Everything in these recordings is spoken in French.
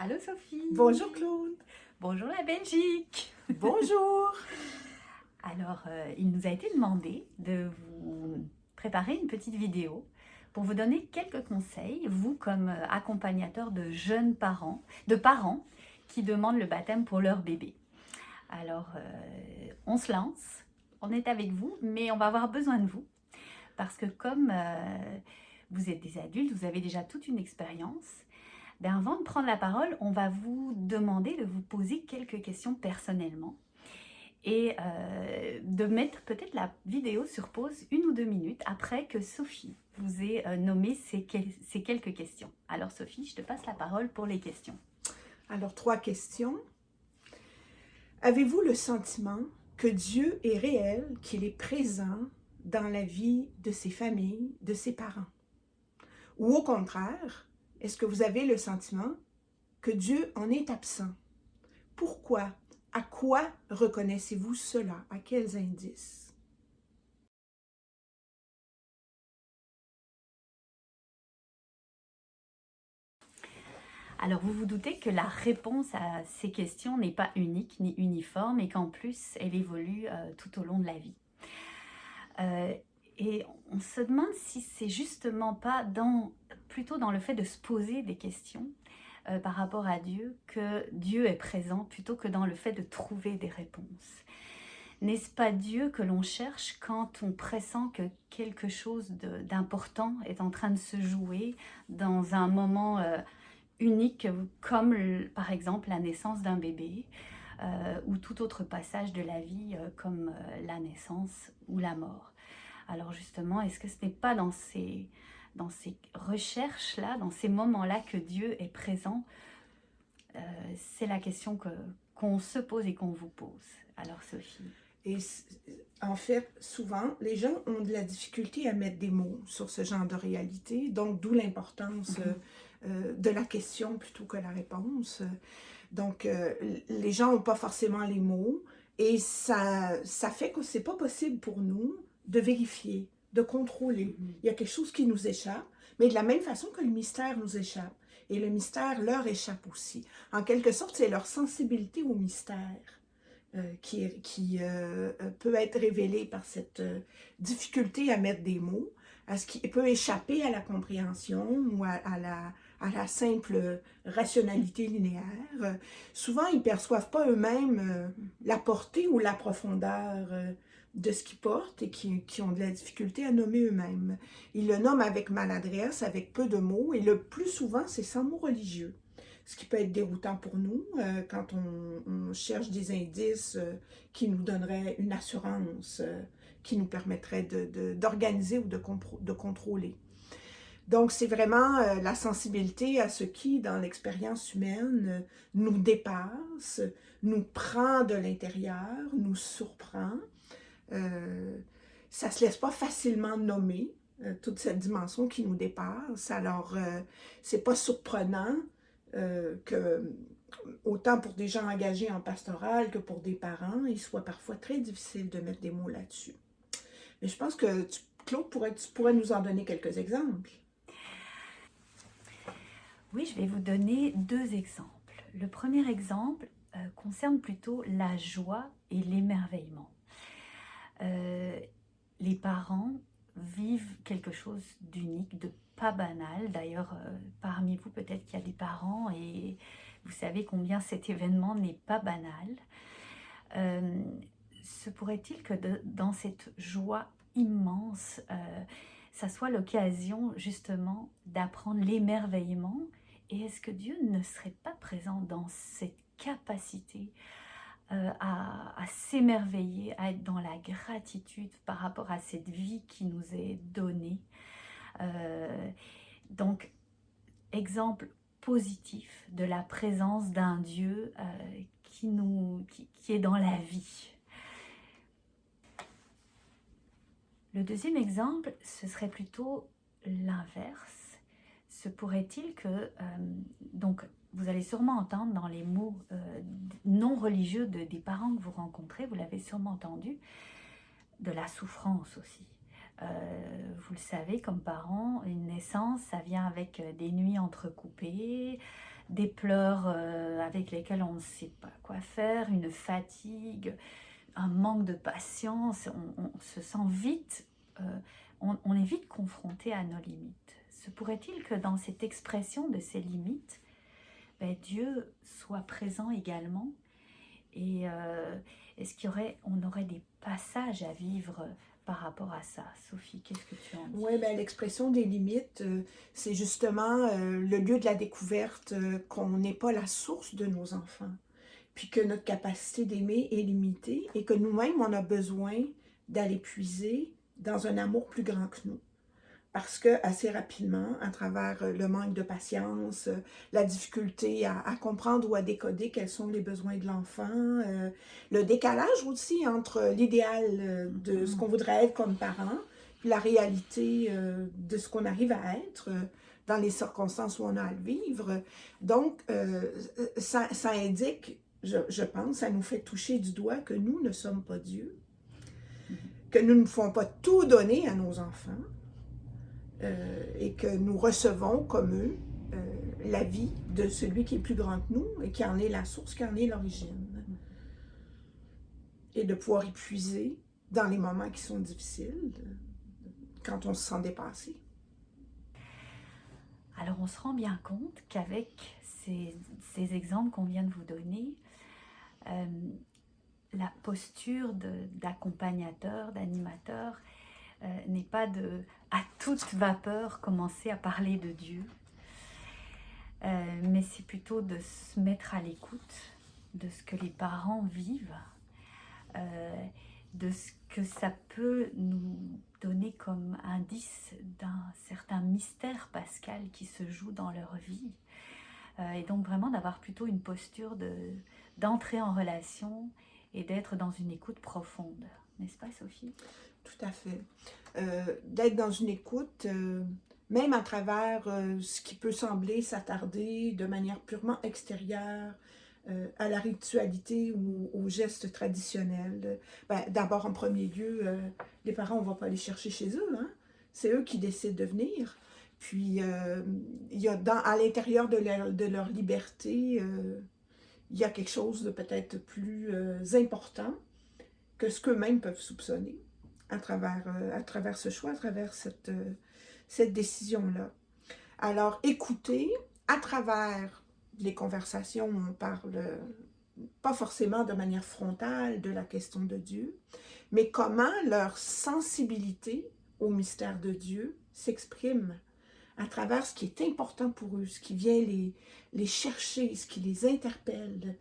Allô Sophie. Bonjour Claude. Bonjour la Belgique. Bonjour. Alors, il nous a été demandé de vous préparer une petite vidéo pour vous donner quelques conseils, vous comme accompagnateur de jeunes parents, de parents qui demandent le baptême pour leur bébé. Alors, on se lance, on est avec vous, mais on va avoir besoin de vous parce que comme vous êtes des adultes, vous avez déjà toute une expérience. Ben, avant de prendre la parole, on va vous demander de vous poser quelques questions personnellement et de mettre peut-être la vidéo sur pause 1 ou 2 minutes après que Sophie vous ait nommé ces quelques questions. Alors Sophie, je te passe la parole pour les questions. Alors, 3 questions. Avez-vous le sentiment que Dieu est réel, qu'il est présent dans la vie de ses familles, de ses parents? Ou au contraire, est-ce que vous avez le sentiment que Dieu en est absent? Pourquoi? À quoi reconnaissez-vous cela? À quels indices? Alors vous vous doutez que la réponse à ces questions n'est pas unique ni uniforme et qu'en plus elle évolue tout au long de la vie. Et on se demande si c'est justement pas plutôt dans le fait de se poser des questions par rapport à Dieu que Dieu est présent plutôt que dans le fait de trouver des réponses. N'est-ce pas Dieu que l'on cherche quand on pressent que quelque chose d'important est en train de se jouer dans un moment unique comme par exemple la naissance d'un bébé ou tout autre passage de la vie comme la naissance ou la mort? Alors justement, est-ce que ce n'est pas dans ces recherches-là, dans ces moments-là que Dieu est présent? C'est la question qu'on se pose et qu'on vous pose. Alors Sophie. Et en fait, souvent, les gens ont de la difficulté à mettre des mots sur ce genre de réalité, donc d'où l'importance de la question plutôt que la réponse. Donc, les gens n'ont pas forcément les mots et ça fait que c'est pas possible pour nous de vérifier, de contrôler. Il y a quelque chose qui nous échappe, mais de la même façon que le mystère nous échappe. Et le mystère leur échappe aussi. En quelque sorte, c'est leur sensibilité au mystère qui peut être révélée par cette difficulté à mettre des mots, à ce qui peut échapper à la compréhension ou à la simple rationalité linéaire. Souvent, ils ne perçoivent pas eux-mêmes la portée ou la profondeur de ce qu'ils portent et qui ont de la difficulté à nommer eux-mêmes. Ils le nomment avec maladresse, avec peu de mots, et le plus souvent, c'est sans mots religieux. Ce qui peut être déroutant pour nous quand on cherche des indices qui nous donneraient une assurance, qui nous permettrait d'organiser ou de contrôler. Donc, c'est vraiment la sensibilité à ce qui, dans l'expérience humaine, nous dépasse, nous prend de l'intérieur, nous surprend. Ça ne se laisse pas facilement nommer, toute cette dimension qui nous dépasse. Alors, c'est pas surprenant que, autant pour des gens engagés en pastoral que pour des parents, il soit parfois très difficile de mettre des mots là-dessus. Mais je pense que Claude, tu pourrais nous en donner quelques exemples. Oui, je vais vous donner 2 exemples. Le premier exemple concerne plutôt la joie et l'émerveillement. Les parents vivent quelque chose d'unique, de pas banal. D'ailleurs, parmi vous, peut-être qu'il y a des parents et vous savez combien cet événement n'est pas banal. Se pourrait-il que dans cette joie immense, ça soit l'occasion justement d'apprendre l'émerveillement? Et est-ce que Dieu ne serait pas présent dans cette capacité à s'émerveiller, à être dans la gratitude par rapport à cette vie qui nous est donnée? Donc, exemple positif de la présence d'un Dieu qui est dans la vie. Le deuxième exemple, ce serait plutôt l'inverse. Se pourrait-il que, donc, vous allez sûrement entendre dans les mots non religieux des parents que vous rencontrez, vous l'avez sûrement entendu, de la souffrance aussi. Vous le savez, comme parents, une naissance, ça vient avec des nuits entrecoupées, des pleurs avec lesquels on ne sait pas quoi faire, une fatigue, un manque de patience, on se sent vite, on est vite confronté à nos limites. Se pourrait-il que dans cette expression de ces limites, ben, Dieu soit présent également et est-ce on aurait des passages à vivre par rapport à ça? Sophie, qu'est-ce que tu en dis? Oui, ben, l'expression des limites, c'est justement le lieu de la découverte qu'on n'est pas la source de nos enfants, puis que notre capacité d'aimer est limitée et que nous-mêmes, on a besoin d'aller puiser dans un amour plus grand que nous. Parce que assez rapidement, à travers le manque de patience, la difficulté à comprendre ou à décoder quels sont les besoins de l'enfant, le décalage aussi entre l'idéal de ce qu'on voudrait être comme parent, puis la réalité de ce qu'on arrive à être dans les circonstances où on a à le vivre. Donc, ça indique, je pense, ça nous fait toucher du doigt que nous ne sommes pas Dieu, que nous ne pouvons pas tout donner à nos enfants, et que nous recevons comme eux la vie de celui qui est plus grand que nous et qui en est la source, qui en est l'origine. Et de pouvoir y puiser dans les moments qui sont difficiles, quand on se sent dépassé. Alors on se rend bien compte qu'avec ces exemples qu'on vient de vous donner, la posture d'accompagnateur, d'animateur, n'est pas de, à toute vapeur, commencer à parler de Dieu, mais c'est plutôt de se mettre à l'écoute de ce que les parents vivent, de ce que ça peut nous donner comme indice d'un certain mystère pascal qui se joue dans leur vie. Et donc vraiment d'avoir plutôt une posture d'entrer en relation et d'être dans une écoute profonde. N'est-ce pas, Sophie? Tout à fait. D'être dans une écoute, même à travers ce qui peut sembler s'attarder de manière purement extérieure à la ritualité ou aux gestes traditionnels. Ben, d'abord, en premier lieu, les parents, on ne va pas aller chercher chez eux. Hein? C'est eux qui décident de venir. Puis, il y a à l'intérieur de leur liberté, il y a quelque chose de peut-être plus important que ce qu'eux-mêmes peuvent soupçonner à travers ce choix, à travers cette décision-là. Alors, écouter à travers les conversations où on parle pas forcément de manière frontale de la question de Dieu, mais comment leur sensibilité au mystère de Dieu s'exprime à travers ce qui est important pour eux, ce qui vient les chercher, ce qui les interpelle.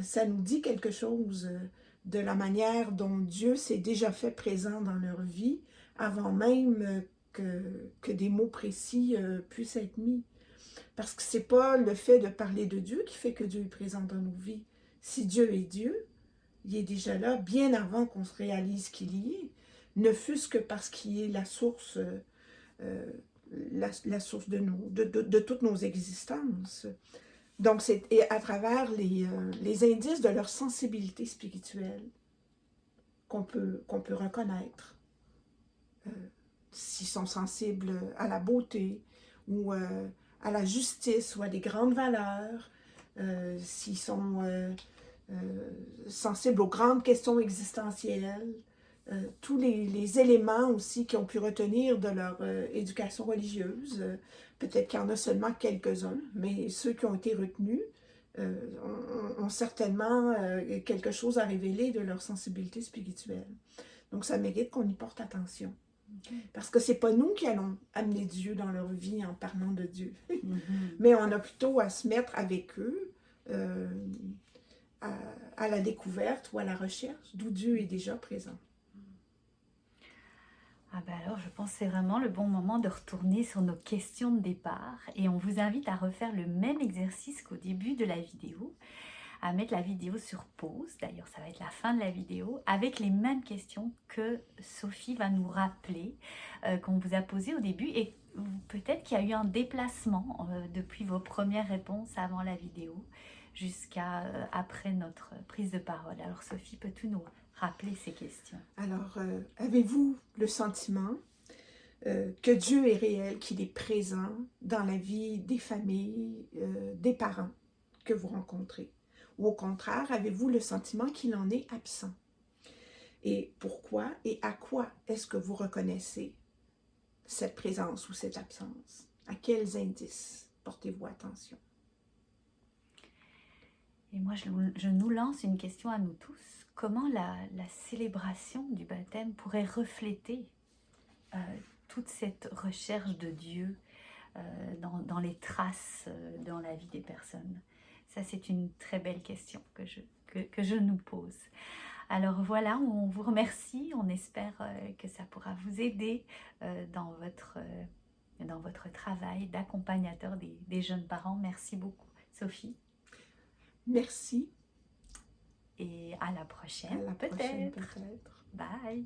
Ça nous dit quelque chose de la manière dont Dieu s'est déjà fait présent dans leur vie avant même que des mots précis puissent être mis. Parce que c'est pas le fait de parler de Dieu qui fait que Dieu est présent dans nos vies. Si Dieu est Dieu, il est déjà là bien avant qu'on se réalise qu'il y est, ne fût-ce que parce qu'il est la source, la source de toutes nos existences. Donc, c'est à travers les indices de leur sensibilité spirituelle qu'on peut reconnaître s'ils sont sensibles à la beauté ou à la justice ou à des grandes valeurs, s'ils sont sensibles aux grandes questions existentielles, tous les éléments aussi qu'ils ont pu retenir de leur éducation religieuse. Peut-être qu'il y en a seulement quelques-uns, mais ceux qui ont été retenus ont certainement quelque chose à révéler de leur sensibilité spirituelle. Donc ça mérite qu'on y porte attention. Parce que c'est pas nous qui allons amener Dieu dans leur vie en parlant de Dieu. Mais on a plutôt à se mettre avec eux à la découverte ou à la recherche d'où Dieu est déjà présent. Ah ben alors, je pense que c'est vraiment le bon moment de retourner sur nos questions de départ et on vous invite à refaire le même exercice qu'au début de la vidéo, à mettre la vidéo sur pause, d'ailleurs ça va être la fin de la vidéo, avec les mêmes questions que Sophie va nous rappeler, qu'on vous a posées au début et peut-être qu'il y a eu un déplacement depuis vos premières réponses avant la vidéo jusqu'à après notre prise de parole. Alors Sophie, peux-tu nous rappeler ces questions? Alors, avez-vous le sentiment que Dieu est réel, qu'il est présent dans la vie des familles, des parents que vous rencontrez? Ou au contraire, avez-vous le sentiment qu'il en est absent? Et pourquoi et à quoi est-ce que vous reconnaissez cette présence ou cette absence? À quels indices portez-vous attention? Et moi, je nous lance une question à nous tous. Comment la célébration du baptême pourrait refléter toute cette recherche de Dieu dans les traces dans la vie des personnes? Ça, c'est une très belle question que je nous pose. Alors voilà, on vous remercie, on espère que ça pourra vous aider dans votre travail d'accompagnateur des jeunes parents. Merci beaucoup, Sophie. Merci. Et à la prochaine, À la prochaine peut-être. peut-être. Bye.